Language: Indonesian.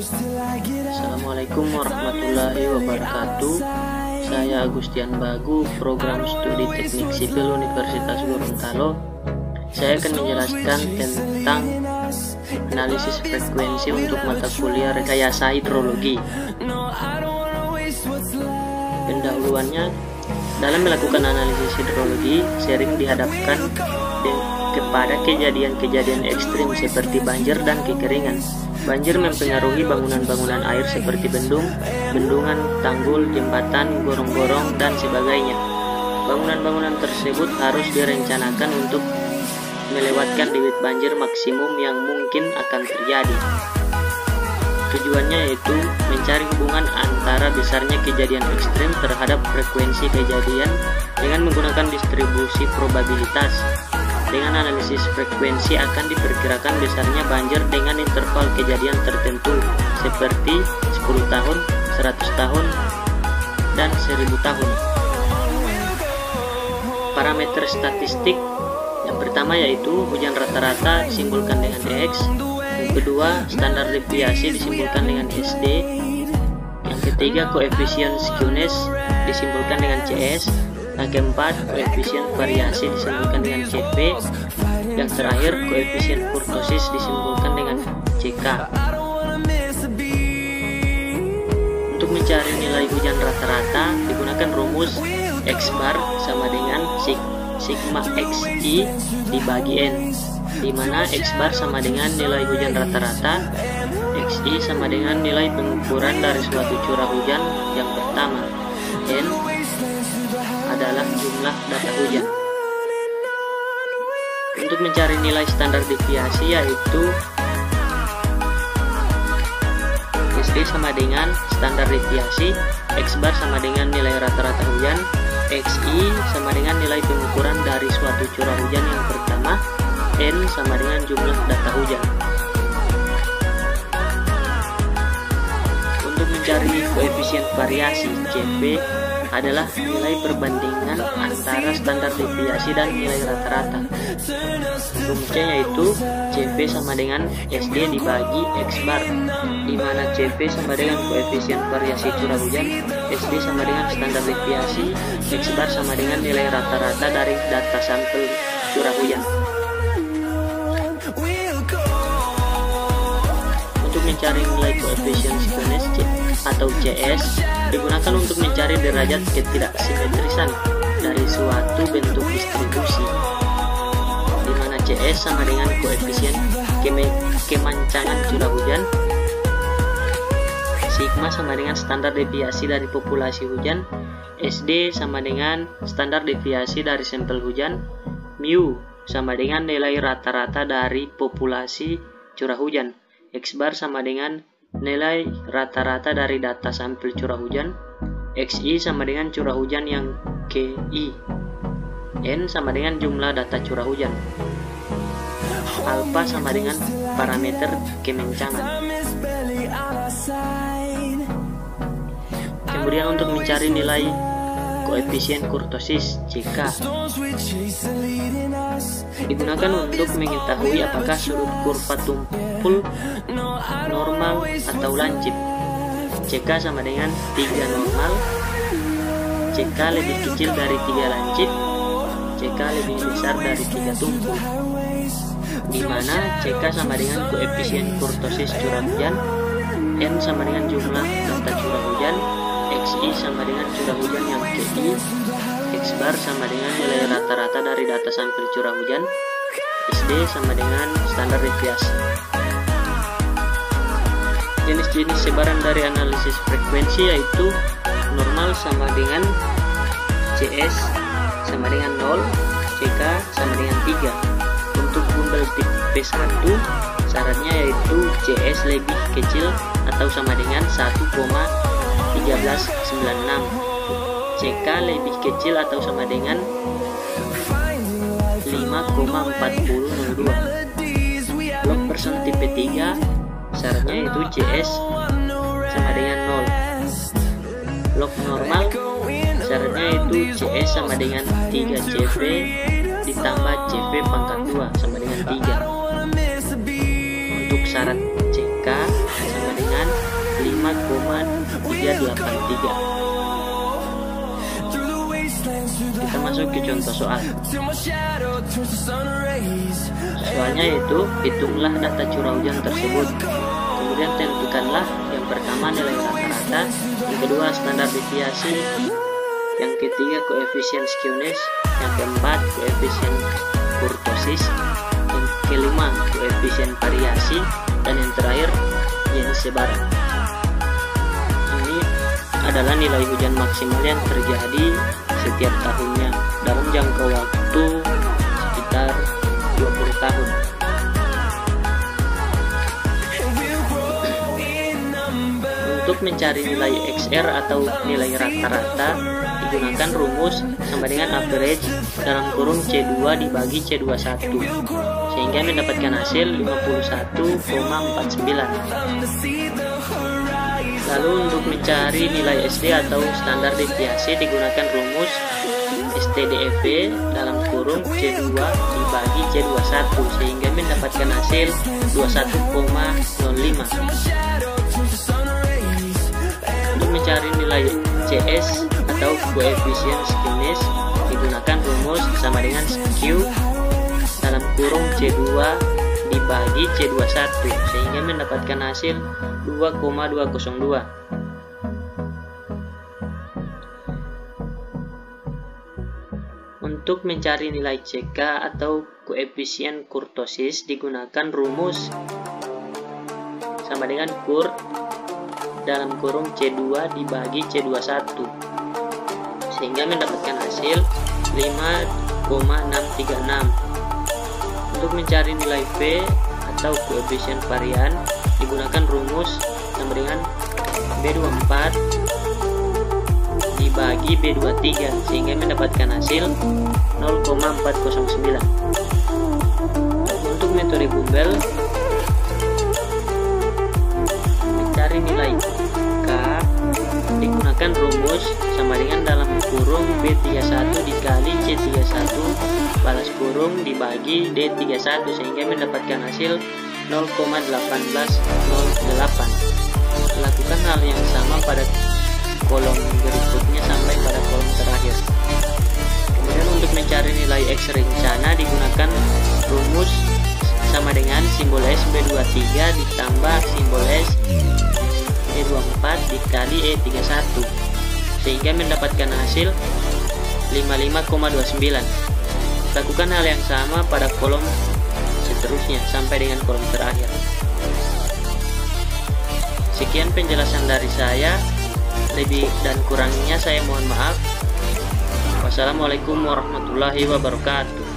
Assalamualaikum warahmatullahi wabarakatuh. Saya Agustian Bagu, program studi teknik sipil Universitas Gorontalo. Saya akan menjelaskan tentang analisis frekuensi untuk mata kuliah rekayasa hidrologi. Pendahuluannya, dalam melakukan analisis hidrologi sering dihadapkan kepada kejadian-kejadian ekstrim seperti banjir dan kekeringan. Banjir mempengaruhi bangunan-bangunan air seperti bendung, bendungan, tanggul, jembatan, gorong-gorong, dan sebagainya. Bangunan-bangunan tersebut harus direncanakan untuk melewatkan debit banjir maksimum yang mungkin akan terjadi. Tujuannya yaitu mencari hubungan antara besarnya kejadian ekstrim terhadap frekuensi kejadian dengan menggunakan distribusi probabilitas. Dengan analisis frekuensi akan diperkirakan besarnya banjir dengan interval kejadian tertentu seperti 10 tahun, 100 tahun, dan 1000 tahun. Parameter statistik yang pertama yaitu hujan rata-rata disimbolkan dengan X. Yang kedua, standar deviasi disimbolkan dengan SD. Yang ketiga, koefisien skewness disimbolkan dengan CS. Yang keempat, koefisien variasi disimbolkan dengan CP. Yang terakhir, koefisien kurtosis disimbolkan dengan CK. Untuk mencari nilai hujan rata-rata digunakan rumus X bar sama dengan sigma XI dibagi N, di mana X bar sama dengan nilai hujan rata-rata, XI sama dengan nilai pengukuran dari suatu curah hujan yang pertama, N adalah jumlah data hujan. Untuk mencari nilai standar deviasi yaitu SD sama dengan standar deviasi, X bar sama dengan nilai rata-rata hujan, XI sama dengan nilai pengukuran dari suatu curah hujan yang pertama, N sama dengan jumlah data hujan. Untuk mencari koefisien variasi, CP adalah nilai perbandingan antara standar deviasi dan nilai rata-rata. Rumusnya yaitu CP sama dengan SD dibagi X bar, di mana CP sama dengan koefisien variasi curah hujan, SD sama dengan standar deviasi, X bar sama dengan nilai rata-rata dari data sampel curah hujan. Untuk mencari nilai koefisien skewness atau CS digunakan untuk mencari derajat ketidaksimetrisan dari suatu bentuk distribusi, di mana CS sama dengan koefisien kemancangan curah hujan, sigma sama dengan standar deviasi dari populasi hujan, SD sama dengan standar deviasi dari sampel hujan, mu sama dengan nilai rata-rata dari populasi curah hujan, X bar sama dengan nilai rata-rata dari data sampel curah hujan, XI sama dengan curah hujan yang KI, N sama dengan jumlah data curah hujan, alpha sama dengan parameter kemencangan. Kemudian untuk mencari nilai koefisien kurtosis CK digunakan untuk mengetahui apakah sudut kurva tumpul normal atau lancip. CK sama dengan 3 normal, CK lebih kecil dari 3 lancip, CK lebih besar dari 3 tumpul, di mana CK sama dengan koefisien kurtosis curah hujan, N sama dengan jumlah data curah hujan, XI sama dengan curah hujan yang KI, X bar sama dengan nilai rata-rata dari data sampel curah hujan, SD sama dengan standar deviasi. Jenis-jenis sebaran dari analisis frekuensi yaitu normal sama dengan CS sama dengan 0, CK sama dengan 3. Untuk bundel tipe 1 syaratnya yaitu CS lebih kecil atau sama dengan 1,1396, CK lebih kecil atau sama dengan 5,4002. Blok person tipe 3 syaratnya yaitu CS sama dengan 0. Blok normal syaratnya yaitu CS sama dengan 3 CP ditambah CP pangkat 2 sama dengan 3. Untuk syarat CK sama sama dengan 5,383. Kita masuk ke contoh soal. Soalnya yaitu hitunglah data curah hujan tersebut. Kemudian tentukanlah yang pertama nilai rata-rata, yang kedua standar deviasi, yang ketiga koefisien skewness, yang keempat koefisien kurtosis, yang kelima koefisien variasi, dan yang terakhir jenis sebaran. Ini adalah nilai hujan maksimal yang terjadi setiap tahunnya dalam jangka waktu sekitar 20 tahun. Untuk mencari nilai XR atau nilai rata-rata, digunakan rumus sama dengan average dalam kurung C2 dibagi C21, sehingga mendapatkan hasil 51,49. Lalu untuk mencari nilai SD atau standar deviasi, digunakan rumus STDEV dalam kurung C2 dibagi C21, sehingga mendapatkan hasil 21,05. Untuk mencari nilai CS atau koefisien skewness, digunakan rumus sama dengan Q dalam kurung C2 dibagi C21, sehingga mendapatkan hasil 2,202. Untuk mencari nilai CK atau koefisien kurtosis, digunakan rumus sama dengan kurt dalam kurung C2 dibagi C21, sehingga mendapatkan hasil 5,636. Untuk mencari nilai V atau koefisien varian, digunakan rumus sama dengan B24 dibagi B23, sehingga mendapatkan hasil 0,409. Untuk metode Gumbel, mencari nilai K, digunakan rumus sama dengan dalam kurung B31 dikali C31 balas kurung dibagi D31, sehingga mendapatkan hasil 0,1808. Lakukan hal yang sama pada kolom berikutnya sampai pada kolom terakhir. Kemudian untuk mencari nilai X rencana, digunakan rumus sama dengan simbol S B23 ditambah simbol S E24 dikali E31, sehingga mendapatkan hasil 55,29. Lakukan hal yang sama pada kolom seterusnya sampai dengan kolom terakhir. Sekian penjelasan dari saya. Lebih dan kurangnya saya mohon maaf. Wassalamualaikum warahmatullahi wabarakatuh.